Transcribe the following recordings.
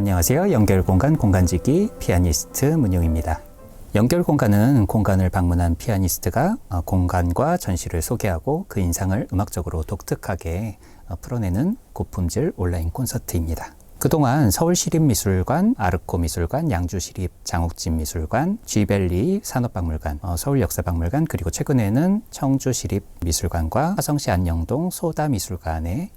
안녕하세요. 연결공간 공간지기 피아니스트 문용입니다. 연결공간은 공간을 방문한 피아니스트가 공간과 전시를 소개하고 그 인상을 음악적으로 독특하게 풀어내는 고품질 온라인 콘서트입니다. 그동안 서울시립미술관, 아르코미술관, 양주시립 장욱진미술관, 쥐밸리 산업박물관, 서울역사박물관, 그리고 최근에는 청주시립미술관과 화성시 안녕동 소다미술관에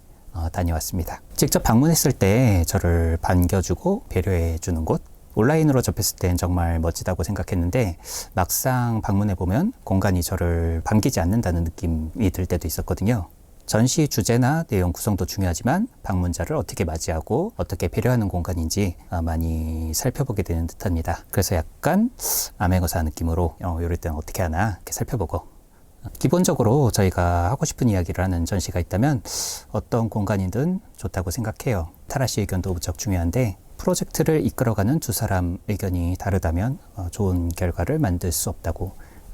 다녀왔습니다. 직접 방문했을 때 저를 반겨주고 배려해주는 곳, 온라인으로 접했을 땐 정말 멋지다고 생각했는데 막상 방문해보면 공간이 저를 반기지 않는다는 느낌이 들 때도 있었거든요. 전시 주제나 내용 구성도 중요하지만 방문자를 어떻게 맞이하고 어떻게 배려하는 공간인지 많이 살펴보게 되는 듯합니다. 그래서 약간 암행어사 느낌으로 이럴 때는 어떻게 하나 이렇게 살펴보고, 기본적으로 저희가 하고 싶은 이야기를 하는 전시가 있다면 어떤 공간이든 좋다고 생각해요. 타라 씨 의견도 무척 중요한데 프로젝트를 이끌어가는 두 사람 의견이 다르다면 좋은 결과를 만들 수 없다고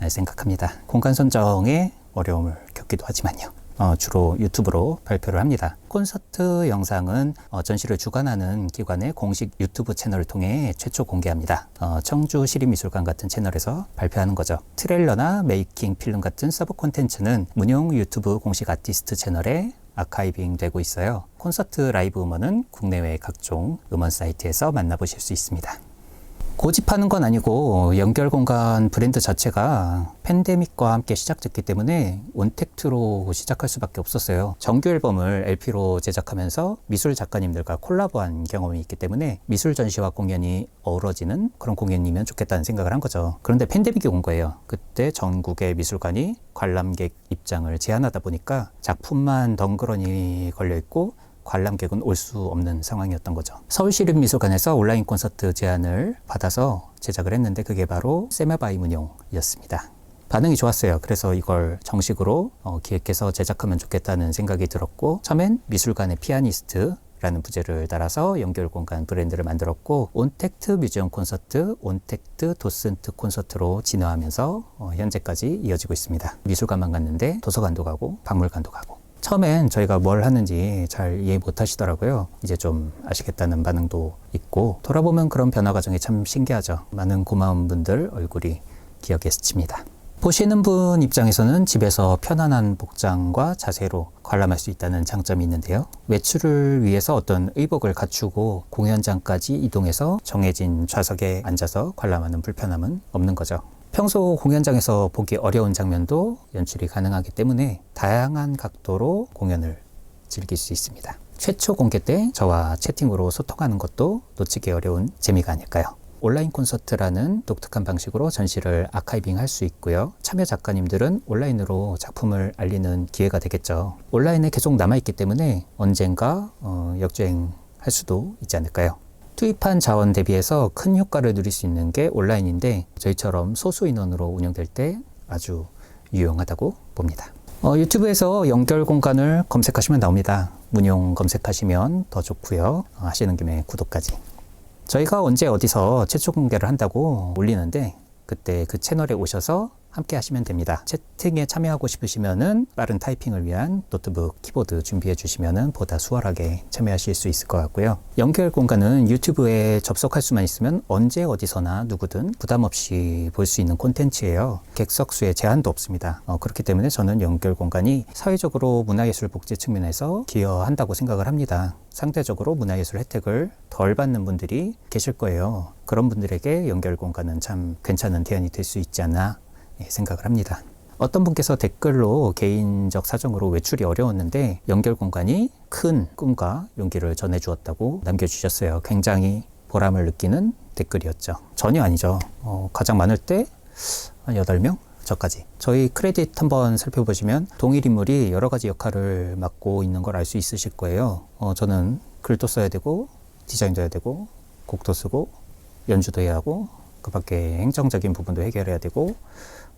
생각합니다. 공간 선정에 어려움을 겪기도 하지만요. 주로 유튜브로 발표를 합니다. 콘서트 영상은 전시를 주관하는 기관의 공식 유튜브 채널을 통해 최초 공개합니다. 청주시립미술관 같은 채널에서 발표하는 거죠. 트레일러나 메이킹 필름 같은 서브 콘텐츠는 문용 유튜브 공식 아티스트 채널에 아카이빙 되고 있어요. 콘서트 라이브 음원은 국내외 각종 음원 사이트에서 만나보실 수 있습니다. 고집하는 건 아니고 연결공간 브랜드 자체가 팬데믹과 함께 시작됐기 때문에 온택트로 시작할 수밖에 없었어요. 정규 앨범을 LP로 제작하면서 미술 작가님들과 콜라보한 경험이 있기 때문에 미술 전시와 공연이 어우러지는 그런 공연이면 좋겠다는 생각을 한 거죠. 그런데 팬데믹이 온 거예요. 그때 전국의 미술관이 관람객 입장을 제한하다 보니까 작품만 덩그러니 걸려있고 관람객은 올 수 없는 상황이었던 거죠. 서울시립미술관에서 온라인 콘서트 제안을 받아서 제작을 했는데 그게 바로 세마바이 문용이었습니다. 반응이 좋았어요. 그래서 이걸 정식으로 기획해서 제작하면 좋겠다는 생각이 들었고, 처음엔 미술관의 피아니스트라는 부제를 따라서 연결공간 브랜드를 만들었고, 온택트 뮤지엄 콘서트, 온택트 도슨트 콘서트로 진화하면서 현재까지 이어지고 있습니다. 미술관만 갔는데 도서관도 가고 박물관도 가고. 처음엔 저희가 뭘 하는지 잘 이해 못 하시더라고요. 이제 좀 아시겠다는 반응도 있고, 돌아보면 그런 변화 과정이 참 신기하죠. 많은 고마운 분들 얼굴이 기억에 스칩니다. 보시는 분 입장에서는 집에서 편안한 복장과 자세로 관람할 수 있다는 장점이 있는데요. 외출을 위해서 어떤 의복을 갖추고 공연장까지 이동해서 정해진 좌석에 앉아서 관람하는 불편함은 없는 거죠. 평소 공연장에서 보기 어려운 장면도 연출이 가능하기 때문에 다양한 각도로 공연을 즐길 수 있습니다. 최초 공개 때 저와 채팅으로 소통하는 것도 놓치기 어려운 재미가 아닐까요? 온라인 콘서트라는 독특한 방식으로 전시를 아카이빙 할 수 있고요. 참여 작가님들은 온라인으로 작품을 알리는 기회가 되겠죠. 온라인에 계속 남아있기 때문에 언젠가 역주행할 수도 있지 않을까요? 투입한 자원 대비해서 큰 효과를 누릴 수 있는 게 온라인인데 저희처럼 소수 인원으로 운영될 때 아주 유용하다고 봅니다. 유튜브에서 연결 공간을 검색하시면 나옵니다. 문용 검색하시면 더 좋고요. 하시는 김에 구독까지. 저희가 언제 어디서 최초 공개를 한다고 올리는데 그때 그 채널에 오셔서 함께 하시면 됩니다. 채팅에 참여하고 싶으시면은 빠른 타이핑을 위한 노트북, 키보드 준비해 주시면은 보다 수월하게 참여하실 수 있을 것 같고요. 연결 공간은 유튜브에 접속할 수만 있으면 언제 어디서나 누구든 부담 없이 볼 수 있는 콘텐츠예요. 객석 수에 제한도 없습니다. 그렇기 때문에 저는 연결 공간이 사회적으로 문화예술 복지 측면에서 기여한다고 생각을 합니다. 상대적으로 문화예술 혜택을 덜 받는 분들이 계실 거예요. 그런 분들에게 연결 공간은 참 괜찮은 대안이 될 수 있지 않나 생각을 합니다. 어떤 분께서 댓글로 개인적 사정으로 외출이 어려웠는데 연결 공간이 큰 꿈과 용기를 전해주었다고 남겨주셨어요. 굉장히 보람을 느끼는 댓글이었죠. 전혀 아니죠. 가장 많을 때 한 8명? 저까지. 저희 크레딧 한번 살펴보시면 동일 인물이 여러 가지 역할을 맡고 있는 걸 알 수 있으실 거예요. 저는 글도 써야 되고 디자인도 해야 되고 곡도 쓰고 연주도 해야 하고 그 밖에 행정적인 부분도 해결해야 되고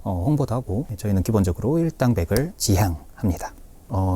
홍보도 하고, 저희는 기본적으로 일당백을 지향합니다.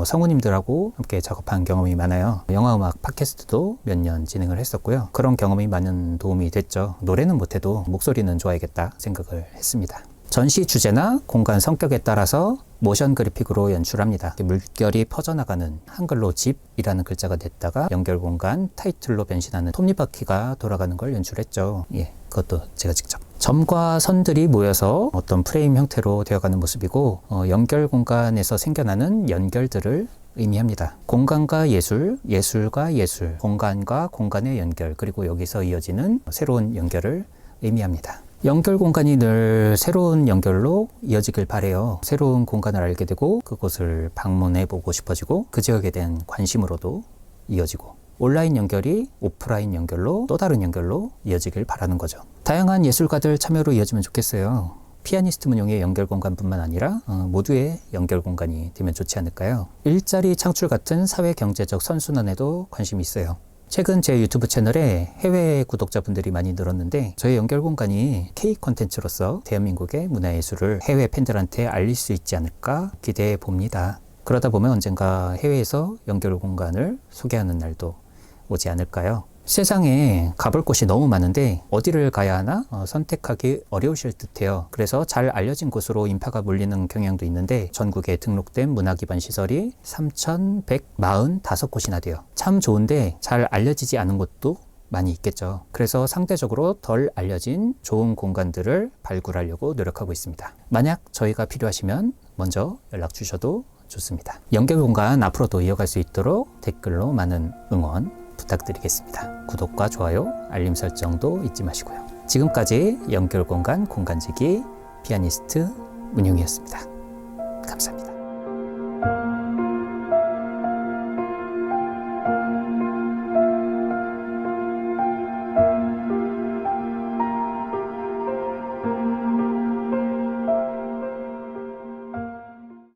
성우님들하고 함께 작업한 경험이 많아요. 영화음악 팟캐스트도 몇 년 진행을 했었고요. 그런 경험이 많은 도움이 됐죠. 노래는 못해도 목소리는 좋아야겠다 생각을 했습니다. 전시 주제나 공간 성격에 따라서 모션 그래픽으로 연출합니다. 물결이 퍼져나가는 한글로 집이라는 글자가 냈다가 연결 공간 타이틀로 변신하는 톱니바퀴가 돌아가는 걸 연출했죠. 예, 그것도 제가 직접. 점과 선들이 모여서 어떤 프레임 형태로 되어가는 모습이고 연결 공간에서 생겨나는 연결들을 의미합니다. 공간과 예술, 예술과 예술, 공간과 공간의 연결, 그리고 여기서 이어지는 새로운 연결을 의미합니다. 연결 공간이 늘 새로운 연결로 이어지길 바래요. 새로운 공간을 알게 되고 그곳을 방문해 보고 싶어지고 그 지역에 대한 관심으로도 이어지고 온라인 연결이 오프라인 연결로 또 다른 연결로 이어지길 바라는 거죠. 다양한 예술가들 참여로 이어지면 좋겠어요. 피아니스트 문용의 연결 공간뿐만 아니라 모두의 연결 공간이 되면 좋지 않을까요? 일자리 창출 같은 사회 경제적 선순환에도 관심이 있어요. 최근 제 유튜브 채널에 해외 구독자분들이 많이 늘었는데 저의 연결 공간이 K 콘텐츠로서 대한민국의 문화예술을 해외 팬들한테 알릴 수 있지 않을까 기대해 봅니다. 그러다 보면 언젠가 해외에서 연결 공간을 소개하는 날도 오지 않을까요? 세상에 가볼 곳이 너무 많은데 어디를 가야 하나 선택하기 어려우실 듯해요. 그래서 잘 알려진 곳으로 인파가 몰리는 경향도 있는데 전국에 등록된 문화기반 시설이 3,145곳이나 돼요. 참 좋은데 잘 알려지지 않은 곳도 많이 있겠죠. 그래서 상대적으로 덜 알려진 좋은 공간들을 발굴하려고 노력하고 있습니다. 만약 저희가 필요하시면 먼저 연락 주셔도 좋습니다. 연결 공간 앞으로도 이어갈 수 있도록 댓글로 많은 응원 부탁드리겠습니다. 구독과 좋아요, 알림 설정도 잊지 마시고요. 지금까지 연결 공간 공간지기 피아니스트 문용이었습니다. 감사합니다.